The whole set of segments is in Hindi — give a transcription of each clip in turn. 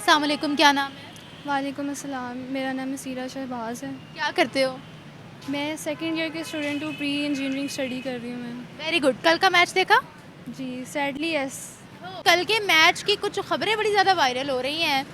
अस्सलाम वालेकुम, क्या नाम है? वालेकुम अस्सलाम, मेरा नाम सीरा शहबाज है। क्या करते हो? मैं सेकंड ईयर की स्टूडेंट हूँ, प्री इंजीनियरिंग स्टडी कर रही हूँ मैं। Very good. कल का मैच देखा? जी, सैडली यस। कल के मैच की कुछ खबरें बड़ी ज़्यादा वायरल हो रही हैं।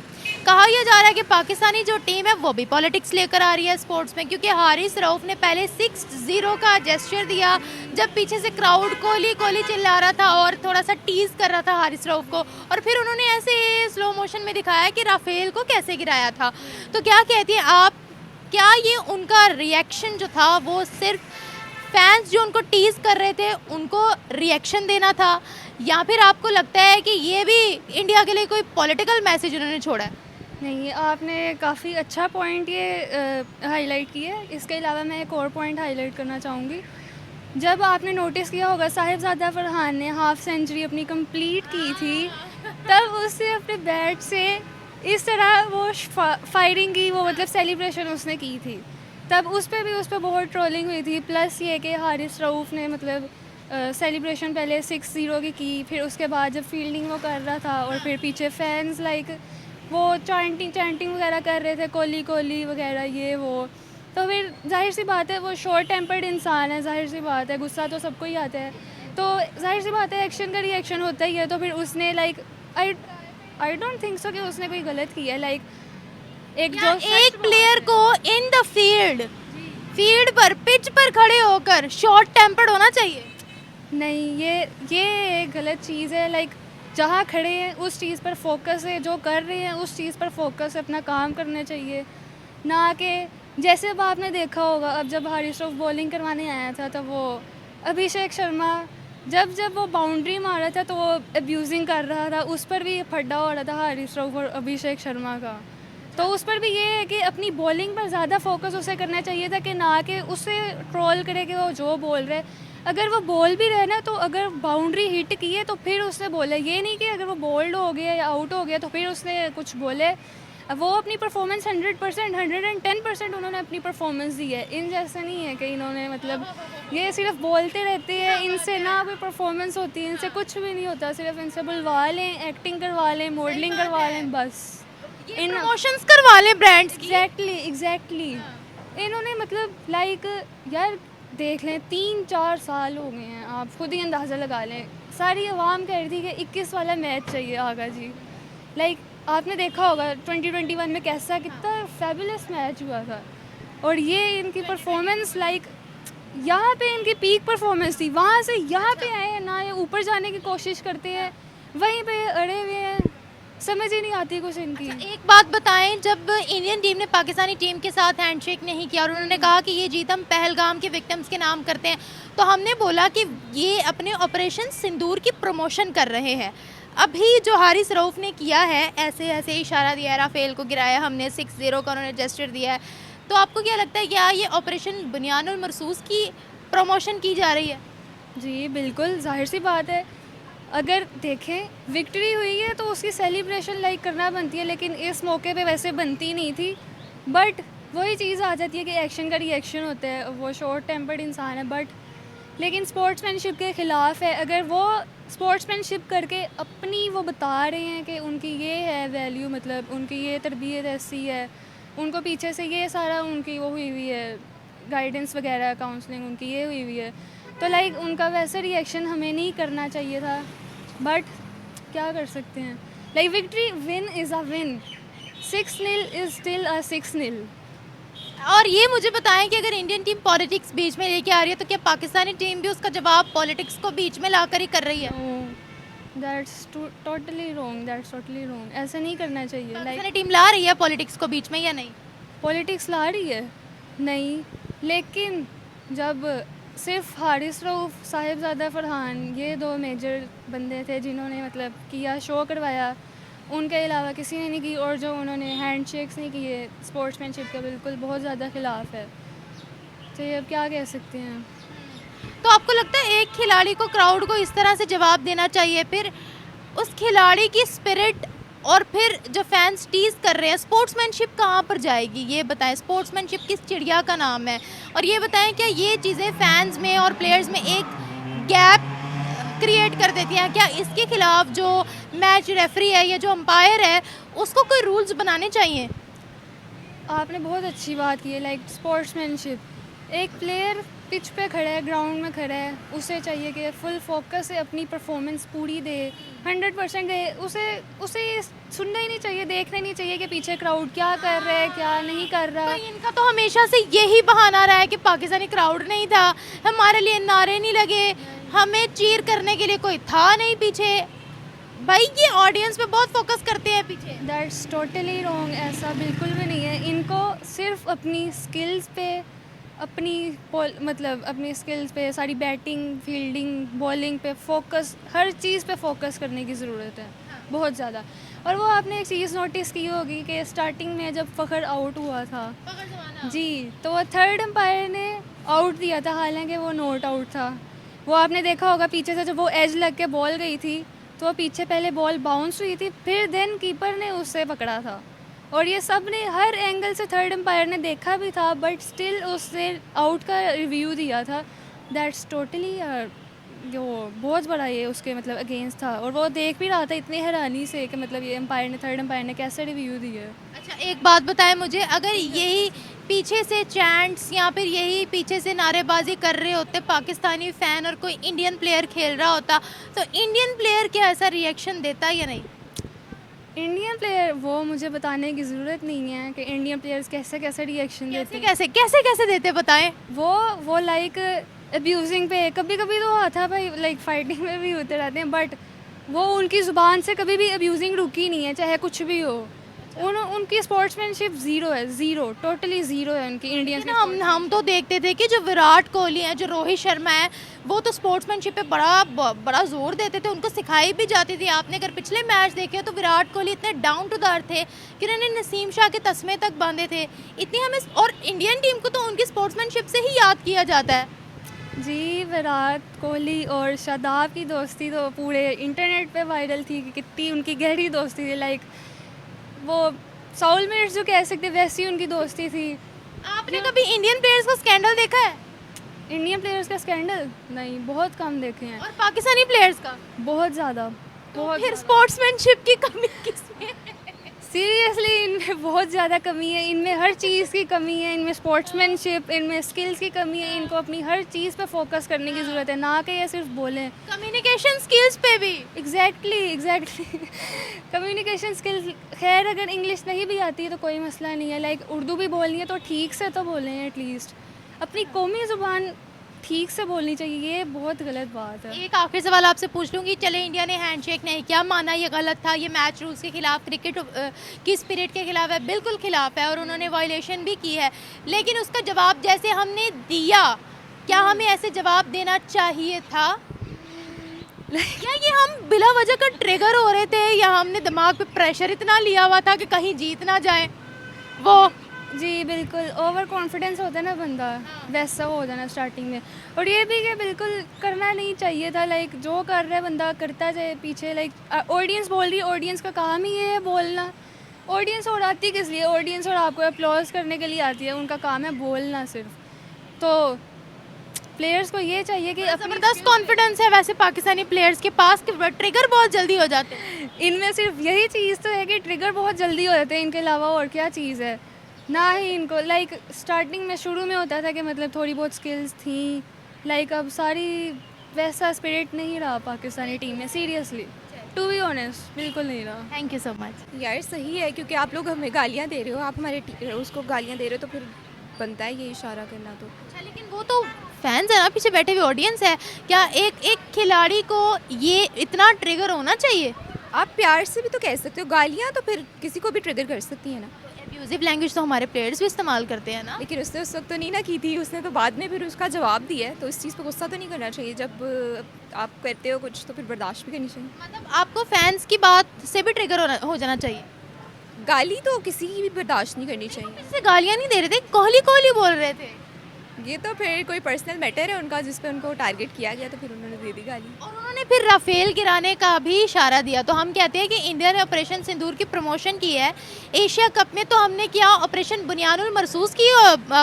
कहा यह जा रहा है कि पाकिस्तानी जो टीम है वो भी पॉलिटिक्स लेकर आ रही है स्पोर्ट्स में, क्योंकि हारिस रऊफ ने पहले 6-0 का जेस्चर दिया जब पीछे से क्राउड कोहली कोहली चिल्ला रहा था और थोड़ा सा टीज कर रहा था हारिस रऊफ को, और फिर उन्होंने ऐसे स्लो मोशन में दिखाया कि राफेल को कैसे गिराया था। तो क्या कहती हैं आप, क्या ये उनका रिएक्शन जो था वो सिर्फ फैंस जो उनको टीज कर रहे थे उनको रिएक्शन देना था, या फिर आपको लगता है कि ये भी इंडिया के लिए कोई पॉलिटिकल मैसेज उन्होंने छोड़ा है? नहीं, आपने काफ़ी अच्छा पॉइंट ये हाईलाइट किया है। इसके अलावा मैं एक और पॉइंट हाईलाइट करना चाहूँगी। जब आपने नोटिस किया होगा, साहिबजादा फरहान ने हाफ सेंचुरी अपनी कंप्लीट की थी, तब उससे अपने बैट से इस तरह वो फायरिंग की, वो मतलब सेलिब्रेशन उसने की थी। तब उस पर बहुत ट्रोलिंग हुई थी। प्लस ये कि हारिस रऊफ़ ने मतलब सेलिब्रेशन पहले 6-0 की, फिर उसके बाद जब फील्डिंग वो कर रहा था और फिर पीछे फैंस लाइक वो चैंटिंग वगैरह कर रहे थे, कोहली कोहली वगैरह ये वो। तो फिर जाहिर सी बात है वो शॉर्ट टेम्पर्ड इंसान है, जाहिर सी बात है गुस्सा तो सबको ही आता है। तो जाहिर सी बात है एक्शन का रिएक्शन होता ही है। तो फिर उसने like I I don't think so कि उसने कोई गलत किया है। लाइक एक या जो एक प्लेयर को इन द फील्ड फील्ड पर पिच पर खड़े होकर शॉर्ट टेम्पर्ड होना चाहिए? नहीं, ये गलत चीज़ है। लाइक जहाँ खड़े हैं उस चीज़ पर फोकस है, जो कर रहे हैं उस चीज़ पर फोकस है, अपना काम करना चाहिए। ना कि जैसे अब आपने देखा होगा, अब जब हारिस रऊफ बॉलिंग करवाने आया था तो वो अभिषेक शर्मा जब वो बाउंड्री मारा था तो वो अब्यूज़िंग कर रहा था, उस पर भी फड्डा हो रहा था हारिस रऊफ और अभिषेक शर्मा का। तो उस पर भी ये है कि अपनी बॉलिंग पर ज़्यादा फोकस उसे करना चाहिए था, कि ना कि उसे ट्रोल करे कि वो जो बोल रहे। अगर वो बोल भी रहे ना, तो अगर बाउंड्री हिट की है तो फिर उसने बोले, ये नहीं कि अगर वो बोल्ड हो गया या आउट हो गया तो फिर उसने कुछ बोले। वो अपनी परफॉर्मेंस 100%, 110% उन्होंने अपनी परफॉर्मेंस दी है। इन जैसे नहीं है कि इन्होंने मतलब ये सिर्फ बोलते रहते हैं, इनसे ना कोई परफॉर्मेंस होती है, इनसे कुछ भी नहीं होता। सिर्फ इनसे बुलवा लें, एक्टिंग करवा लें, मॉडलिंग करवा लें, बस। इन प्रमोशंस करवा ले ब्रांड्स की। एग्जैक्टली इन्होंने मतलब लाइक यार देख लें, 3-4 साल हो गए हैं, आप खुद ही अंदाज़ा लगा लें। सारी आवाम कह रही थी कि 21 वाला मैच चाहिए आगा जी। लाइक आपने देखा होगा 2021 में कैसा कितना फैबुलस मैच हुआ था। और ये इनकी परफॉर्मेंस लाइक यहाँ पे इनकी पीक परफॉर्मेंस थी, वहाँ से यहाँ पे आए हैं ना, ये ऊपर जाने की कोशिश करते हैं, वहीं पे अड़े हुए हैं। समझ ही नहीं आती कुछ इनकी। एक बात बताएं, जब इंडियन टीम ने पाकिस्तानी टीम के साथ हैंडशेक नहीं किया और उन्होंने कहा कि ये जीत हम पहलगाम के विक्टिम्स के नाम करते हैं, तो हमने बोला कि ये अपने ऑपरेशन सिंदूर की प्रमोशन कर रहे हैं। अभी जो हारिस रऊफ ने किया है, ऐसे ऐसे इशारा दिया है, राफेल को गिराया हमने, 6-0 का उन्होंने जेस्चर दिया है, तो आपको क्या लगता है, क्या ये ऑपरेशन बुनियान और मरसूस की प्रमोशन की जा रही है? जी बिल्कुल, जाहिर सी बात है। अगर देखें विक्ट्री हुई है तो उसकी सेलिब्रेशन लाइक करना बनती है, लेकिन इस मौके पे वैसे बनती नहीं थी। बट वही चीज़ आ जाती है कि एक्शन का रिएक्शन होता है, वो शॉर्ट टेम्पर्ड इंसान है, बट लेकिन स्पोर्ट्समैनशिप के ख़िलाफ़ है। अगर वो स्पोर्ट्समैनशिप करके अपनी वो बता रहे हैं कि उनकी ये है वैल्यू, मतलब उनकी ये तरबियत ऐसी है, उनको पीछे से ये सारा उनकी वो हुई हुई है, गाइडेंस वगैरह, काउंसलिंग उनकी ये हुई हुई है, तो लाइक उनका वैसा रिएक्शन हमें नहीं करना चाहिए था। बट क्या कर सकते हैं, like victory win is a win, 6-0 is still a 6-0। और ये मुझे बताएं कि अगर इंडियन टीम पॉलिटिक्स बीच में लेके आ रही है, तो क्या पाकिस्तानी टीम भी उसका जवाब पॉलिटिक्स को बीच में लाकर ही कर रही है? दैट्स टोटली रॉन्ग, ऐसा नहीं करना चाहिए। पाकिस्तानी लाइक टीम ला रही है पॉलिटिक्स को बीच में या नहीं? पॉलिटिक्स ला रही है, नहीं, लेकिन जब सिर्फ हारिस रऊफ, साहिबजादा फरहान, ये दो मेजर बंदे थे जिन्होंने मतलब किया, शो करवाया, उनके अलावा किसी ने नहीं की। और जो उन्होंने हैंडशेक्स नहीं किए, स्पोर्ट्समैनशिप का बिल्कुल बहुत ज़्यादा ख़िलाफ़ है। तो ये अब क्या कह सकते हैं। तो आपको लगता है एक खिलाड़ी को, क्राउड को इस तरह से जवाब देना चाहिए, फिर उस खिलाड़ी की स्पिरिट और फिर जो फैंस टीज कर रहे हैं, स्पोर्ट्समैनशिप कहाँ पर जाएगी? ये बताएं, स्पोर्ट्समैनशिप किस चिड़िया का नाम है? और ये बताएं, क्या ये चीज़ें फैंस में और प्लेयर्स में एक गैप क्रिएट कर देती हैं। क्या इसके खिलाफ जो मैच रेफरी है या जो अंपायर है उसको कोई रूल्स बनाने चाहिए? आपने बहुत अच्छी बात की है, लाइक स्पोर्ट्समैनशिप। एक प्लेयर पिच पे खड़ा है, ग्राउंड में खड़ा है, उसे चाहिए कि फुल फोकस से अपनी परफॉर्मेंस पूरी दे, 100% दे। उसे ये सुनना ही नहीं चाहिए, देखना ही नहीं चाहिए कि पीछे क्राउड क्या कर रहा है, क्या नहीं कर रहा। तो इनका तो हमेशा से यही बहाना रहा है कि पाकिस्तानी क्राउड नहीं था, हमारे लिए नारे नहीं लगे, हमें चीयर करने के लिए कोई था नहीं पीछे। भाई ये ऑडियंस पे बहुत फोकस करते हैं पीछे। दैट्स टोटली रॉन्ग, ऐसा बिल्कुल भी नहीं है। इनको सिर्फ अपनी स्किल्स पे, अपनी स्किल्स पे, सारी बैटिंग, फील्डिंग, बॉलिंग पे फोकस, हर चीज़ पे फोकस करने की ज़रूरत है बहुत ज़्यादा। और वो आपने एक चीज़ नोटिस की होगी कि स्टार्टिंग में जब फ़खर आउट हुआ था जी, तो वो थर्ड एम्पायर ने आउट दिया था, हालांकि वो नॉट आउट था। वो आपने देखा होगा पीछे से जब वो एज लग के बॉल गई थी तो पीछे पहले बॉल बाउंस हुई थी, फिर देन कीपर ने उससे पकड़ा था। और ये सब ने हर एंगल से थर्ड एम्पायर ने देखा भी था, बट स्टिल उसने आउट का रिव्यू दिया था। दैट्स टोटली जो बहुत बड़ा ये उसके अगेंस्ट था। और वो देख भी रहा था इतनी हैरानी से कि ये थर्ड एम्पायर ने कैसे रिव्यू दिया। अच्छा एक बात बताएं मुझे, अगर यही पीछे से चैंट्स या फिर यही पीछे से नारेबाजी कर रहे होते पाकिस्तानी फ़ैन और कोई इंडियन प्लेयर खेल रहा होता, तो इंडियन प्लेयर क्या ऐसा रिएक्शन देता या नहीं? इंडियन प्लेयर, वो मुझे बताने की ज़रूरत नहीं है कि इंडियन प्लेयर्स कैसे कैसे रिएक्शन देते हैं। कैसे देते बताएं? वो लाइक अब्यूजिंग पे, कभी कभी तो आता भाई, लाइक फाइटिंग में भी होते रहते हैं, बट वो उनकी ज़ुबान से कभी भी अब्यूजिंग रुकी नहीं है, चाहे कुछ भी हो। उनकी स्पोर्ट्समैनशिप ज़ीरो है, ज़ीरो, टोटली ज़ीरो है उनकी इंडियंस की। हम तो देखते थे कि जो विराट कोहली है, जो रोहित शर्मा है, वो तो स्पोर्ट्समैनशिप पे बड़ा जोर देते थे, उनको सिखाई भी जाती थी। आपने अगर पिछले मैच देखे तो विराट कोहली इतने डाउन टू द अर्थ थे कि उन्होंने नसीम शाह के तस्मे तक बांधे थे। इतनी हमें, और इंडियन टीम को तो उनकी स्पोर्ट्समैनशिप से ही याद किया जाता है। जी, विराट कोहली और शादाब की दोस्ती तो पूरे इंटरनेट पे वायरल थी कि कितनी उनकी गहरी दोस्ती थी। लाइक वो सोलमेट्स जो कह सकते, वैसी उनकी दोस्ती थी। आपने कभी इंडियन प्लेयर्स का स्कैंडल देखा है? इंडियन प्लेयर्स का स्कैंडल नहीं, बहुत कम देखे हैं। और पाकिस्तानी प्लेयर्स का? बहुत ज़्यादा। तो फिर स्पोर्ट्समैनशिप की कमी किसमें? सीरियसली इनमें बहुत ज़्यादा कमी है, इनमें हर चीज़ की कमी है। इनमें स्पोर्ट्समैनशिप, इनमें स्किल्स की कमी है। इनको अपनी हर चीज़ पे फोकस करने की ज़रूरत है, ना कि ये सिर्फ बोलें। कम्युनिकेशन स्किल्स पे भी। एग्जैक्टली कम्युनिकेशन स्किल्स, खैर अगर इंग्लिश नहीं भी आती है तो कोई मसला नहीं है, लाइक उर्दू भी बोलनी है तो ठीक से तो बोलें, एटलीस्ट अपनी कौमी ज़ुबान ठीक से बोलनी चाहिए। ये बहुत गलत बात है। एक आखिरी सवाल आपसे पूछ लूँगी, चले इंडिया ने हैंडशेक नहीं किया, माना ये गलत था, ये मैच रूल्स के खिलाफ, क्रिकेट की स्पिरिट के खिलाफ है, बिल्कुल खिलाफ है, और उन्होंने वायलेशन भी की है, लेकिन उसका जवाब जैसे हमने दिया, क्या हमें ऐसे जवाब देना चाहिए था? क्या ये हम बिला वजह का ट्रिगर हो रहे थे, या हमने दिमाग पे प्रेशर इतना लिया हुआ था कि कहीं जीत ना जाए? वो जी बिल्कुल, ओवर कॉन्फिडेंस होता है ना बंदा, वैसा हो जाना स्टार्टिंग में। और ये भी कि बिल्कुल करना नहीं चाहिए था, लाइक जो कर रहा है बंदा करता जाए पीछे। लाइक ऑडियंस बोल रही है, ऑडियंस का काम ही ये है बोलना। ऑडियंस और आती किस लिए? ऑडियंस और आपको अप्लॉज करने के लिए आती है, उनका काम है बोलना सिर्फ। तो प्लेयर्स को ये चाहिए कि ज़बरदस्त कॉन्फिडेंस है वैसे पाकिस्तानी प्लेयर्स के पास कि ट्रिगर बहुत जल्दी हो जाते हैं। इनमें सिर्फ यही चीज़ तो है कि ट्रिगर बहुत जल्दी हो जाते हैं, इनके अलावा और क्या चीज़ है? ना ही इनको, लाइक स्टार्टिंग में शुरू में होता था कि थोड़ी बहुत स्किल्स थी, लाइक अब सारी वैसा स्पिरिट नहीं रहा पाकिस्तानी टीम में, सीरियसली टू बी ऑनेस्ट बिल्कुल नहीं रहा। Thank you so much. यार सही है, क्योंकि आप लोग हमें गालियाँ दे रहे हो, आप हमारे उसको गालियाँ दे रहे हो, तो फिर बनता है ये इशारा करना। तो अच्छा, लेकिन वो तो फैंस है ना, पीछे बैठे हुए ऑडियंस है, क्या एक खिलाड़ी को ये इतना ट्रिगर होना चाहिए? आप प्यार से भी तो कह सकते हो, गालियाँ तो फिर किसी को भी ट्रिगर कर सकती है ना। एब्यूजिव लैंग्वेज तो हमारे प्लेयर्स भी इस्तेमाल करते हैं ना। लेकिन उसने उस वक्त तो नहीं ना की थी, उसने तो बाद में फिर उसका जवाब दिया है, तो इस चीज़ पर गुस्सा तो नहीं करना चाहिए। जब आप करते हो कुछ तो फिर बर्दाश्त भी करनी चाहिए। मतलब आपको फैंस की बात से भी ट्रिगर हो जाना चाहिए? गाली तो किसी की भी बर्दाश्त नहीं करनी चाहिए। इससे गालियाँ नहीं दे रहे थे, कोहली कोहली बोल रहे थे। ये तो फिर कोई पर्सनल मैटर है उनका, जिस पे उनको टारगेट किया गया, तो फिर उन्होंने दे दी गाली। और उन्होंने फिर राफेल गिराने का भी इशारा दिया। तो हम कहते हैं कि इंडिया ने ऑपरेशन सिंदूर की प्रमोशन की है, एशिया कप में तो हमने क्या ऑपरेशन बुनियानुल मरसूस की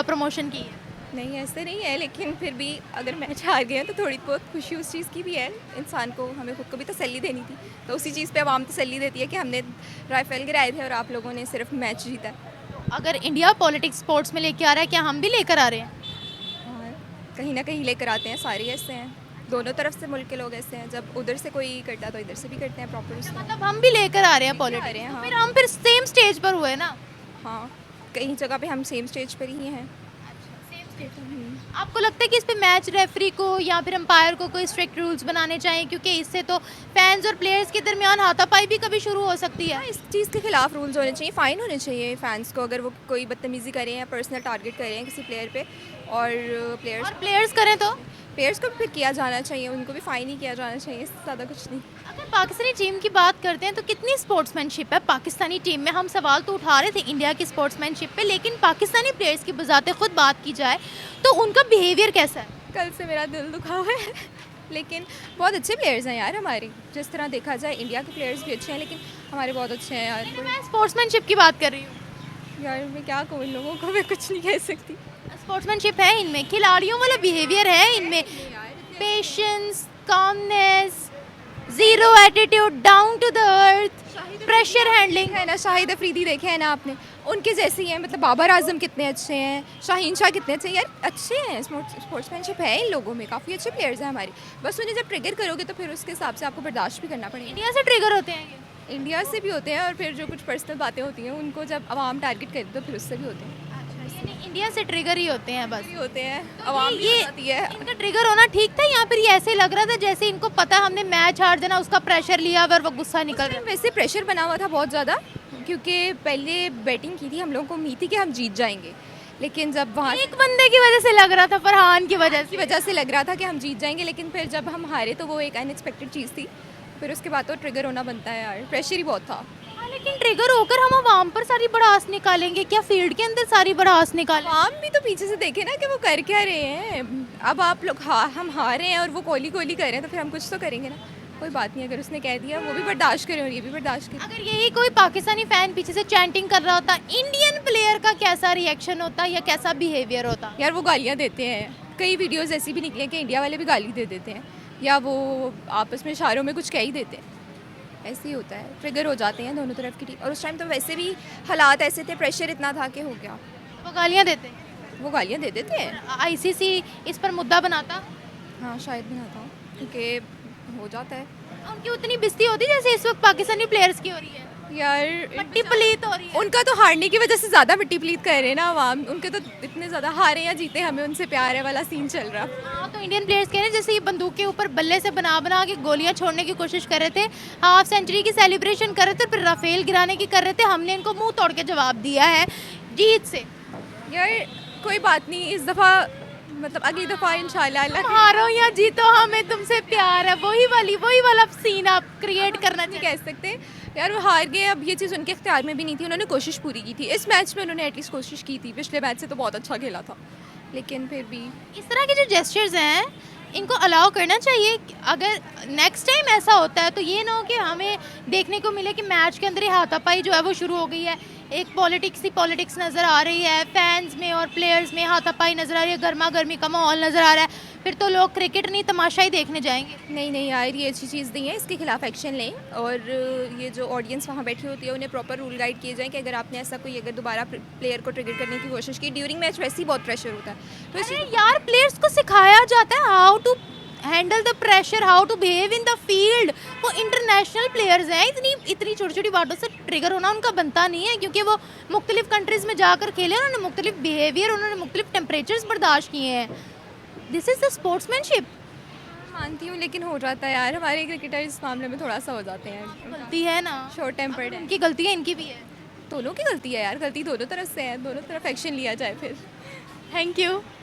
प्रमोशन की है। नहीं ऐसे नहीं है, लेकिन फिर भी अगर मैच हार गए हैं तो थोड़ी बहुत खुशी उस चीज़ की भी है। इंसान को हमें खुद को भी तसल्ली देनी थी, तो उसी चीज़ पे आवाम तसल्ली देती है कि हमने राइफल गिराए थे और आप लोगों ने सिर्फ मैच जीता है। अगर इंडिया पॉलिटिक्स स्पोर्ट्स में लेके आ रहा है, क्या हम भी लेकर आ रहे हैं? और कहीं ना कहीं लेकर आते हैं, सारे ऐसे हैं, दोनों तरफ से मुल्क के लोग ऐसे हैं। जब उधर से कोई करता है तो इधर से भी करते हैं प्रॉपर उसको। मतलब हम भी लेकर आ रहे हैं आ पॉलिटिक्स, रहे हैं, तो हाँ। फिर हम फिर सेम स्टेज पर हुए ना। हाँ, कई जगह पे हम सेम स्टेज पर ही हैं। आपको लगता है कि इस पे मैच रेफरी को या फिर अंपायर को कोई स्ट्रिक्ट रूल्स बनाने चाहिए, क्योंकि इससे तो फैंस और प्लेयर्स के दरमियान हाथापाई भी कभी शुरू हो सकती है? हाँ, इस चीज़ के खिलाफ रूल्स होने चाहिए, फ़ाइन होने चाहिए फैंस को अगर वो कोई बदतमीज़ी करें या पर्सनल टारगेट करें किसी प्लेयर पे। और प्लेयर्स करें तो प्लेयर्स को भी फिर किया जाना चाहिए, उनको भी फ़ाइन ही किया जाना चाहिए, इससे ज़्यादा कुछ नहीं। अगर पाकिस्तानी टीम की बात करते हैं तो कितनी स्पोर्ट्समैनशिप है पाकिस्तानी टीम में? हम सवाल तो उठा रहे थे इंडिया की स्पोर्ट्समैनशिप पे, लेकिन पाकिस्तानी प्लेयर्स की बजाते खुद बात की जाए तो उनका बिहेवियर कैसा है? कल से मेरा दिल दुखा हुआ है लेकिन बहुत अच्छे प्लेयर्स हैं यार हमारे। जिस तरह देखा जाए इंडिया के प्लेयर्स भी अच्छे हैं, लेकिन हमारे बहुत अच्छे हैं यार। मैं स्पोर्ट्समैनशिप की बात कर रही हूँ। यार मैं क्या कहूँ, इन लोगों को मैं कुछ नहीं कह सकती। स्पोर्ट्समैनशिप है इनमें, खिलाड़ियों वाला बिहेवियर है इनमें, patience, calmness, zero attitude, down to the earth, pressure handling. है ना, शाहिद अफरीदी देखे हैं ना आपने, उनके जैसे ही हैं। मतलब बाबर आजम कितने अच्छे हैं, शाहीन शाह कितने अच्छे हैं यार, अच्छे हैं। स्पोर्ट्समैनशिप है इन लोगों में, काफ़ी अच्छे प्लेयर्स हैं हमारे। बस उन्हें जब ट्रिगर करोगे तो फिर उसके हिसाब से आपको बर्दाश्त भी करना पड़ेगा। इंडिया से ट्रिगर होते हैं ये? इंडिया से भी होते हैं, और फिर जो कुछ पर्सनल बातें होती हैं उनको जब आवाम टारगेट करती है तो फिर उससे भी होते हैं। यानी इंडिया से ट्रिगर ही होते हैं बस। भी होते हैं, आवाम भी बताती है। इनका ट्रिगर होना ठीक था या फिर ये ऐसे लग रहा था जैसे इनको पता है हमने मैच हार देना, उसका प्रेशर लिया और वो गुस्सा निकल रहा है? वैसे प्रेशर बना हुआ था बहुत ज़्यादा, क्योंकि पहले बैटिंग की थी, हम लोगों को उम्मीद थी कि हम जीत जाएंगे। लेकिन जब वहाँ एक बंदे की वजह से लग रहा था, फरहान की वजह से। लग रहा था कि हम जीत जाएंगे, लेकिन फिर जब हम हारे तो वो एक अनएक्सपेक्टेड चीज़ थी। फिर उसके बाद तो ट्रिगर होना बनता है यार, प्रेशर ही बहुत था। हाँ, लेकिन ट्रिगर होकर हम आवाम पर सारी भड़ास निकालेंगे क्या? फील्ड के अंदर सारी भड़ास निकालें? आवाम भी तो पीछे से देखे ना कि वो कर क्या रहे हैं। अब आप लोग हम हारे हैं और वो कोहली कोहली कर रहे हैं, तो फिर हम कुछ तो करेंगे ना। कोई बात नहीं, अगर उसने कह दिया वो भी बर्दाश्त करें और ये भी बर्दाश्त करें। अगर यही कोई पाकिस्तानी फैन पीछे से चैंटिंग कर रहा होता, इंडियन प्लेयर का कैसा रिएक्शन होता या कैसा बिहेवियर होता? यार वो गालियाँ देते हैं, कई वीडियोस ऐसी भी निकले कि इंडिया वाले भी गाली दे देते हैं, या वो आपस में इशारों में कुछ कह ही देते हैं। ऐसे ही होता है, ट्रिगर हो जाते हैं दोनों तरफ की टीम। और उस टाइम तो वैसे भी हालात ऐसे थे, प्रेशर इतना था कि हो गया। वो गालियाँ देते? वो गालियाँ दे देते हैं। आईसीसी इस पर मुद्दा बनाता? हाँ शायद बनाता हूँ, क्योंकि हो जाता है उनकी उतनी बेइज्जती होती जैसे इस वक्त पाकिस्तानी प्लेयर्स की हो रही है? यार। मिट्टी पलीत हो रही है। उनका तो हारने की वजह से ज़्यादा मिट्टी प्लीत कर रहे हैं ना आवाम। उनके तो इतने ज़्यादा हारे या जीते हमें उनसे प्यार है वाला सीन चल रहा। हाँ, तो इंडियन प्लेयर्स कह रहे हैं जैसे ये बंदूक के ऊपर बल्ले से बना बना के गोलियां छोड़ने की कोशिश कर रहे थे, हाफ सेंचुरी की सेलिब्रेशन कर रहे थे, फिर राफेल गिराने की कर रहे थे। हमने इनको मुंह तोड़ के जवाब दिया है जीत से। यार कोई बात नहीं, इस दफ़ा मतलब अगली दफ़ा इंशाल्लाह अल्लाह तुम हारो या जीतो हमें तुमसे प्यार है, वही वाला सीन आप क्रिएट करना नहीं चाहिए। कह सकते। यार वो हार गए, अब ये चीज़ उनके इख्तियार में भी नहीं थी। उन्होंने कोशिश पूरी की थी इस मैच में, उन्होंने एटलीस्ट कोशिश की थी। पिछले मैच से तो बहुत अच्छा खेला था, लेकिन फिर भी इस तरह के जो जेस्चर्स हैं इनको अलाउ करना चाहिए। अगर नेक्स्ट टाइम ऐसा होता है तो ये ना हो कि हमें देखने को मिले कि मैच के अंदर ही हाथापाई जो है वो शुरू हो गई है। एक पॉलिटिक्स नज़र आ रही है, फैंस में और प्लेयर्स में हाथापाई नज़र आ रही है, गर्मा गर्मी का माहौल नज़र आ रहा है। फिर तो लोग क्रिकेट नहीं तमाशा ही देखने जाएंगे। नहीं यार, ये अच्छी चीज़ नहीं है, इसके खिलाफ एक्शन लें। और ये जो ऑडियंस वहाँ बैठी होती है उन्हें प्रॉपर रूल गाइड किए जाएँ कि अगर आपने ऐसा कोई अगर दोबारा प्लेयर को ट्रिगर करने की कोशिश की, ड्यूरिंग मैच वैसे ही बहुत प्रेशर होता है। तो अरे यार, प्लेयर्स को सिखाया जाता है how to handle the pressure, how to behave in the field. वो इंटरनेशनल प्लेयर्स हैं, इतनी छोटी छोटी बातों से ट्रिगर होना उनका बनता नहीं है, क्योंकि वो मुख्तलिफ कंट्रीज़ में जाकर खेले, उन्होंने मुख्तलिफ बिहेवियर, उन्होंने मुख्तलिफ टेम्परेचर्स बर्दाश्त किए हैं। This is the sportsmanship. मानती हूँ, लेकिन हो जाता है यार, हमारे क्रिकेटर इस मामले में थोड़ा सा हो जाते हैं, गलती है ना, शॉर्ट टेम्पर्ड है। इनकी गलती है, इनकी भी है, दोनों की गलती है यार, गलती दोनों तरफ से है, दोनों तरफ एक्शन लिया जाए फिर। Thank you.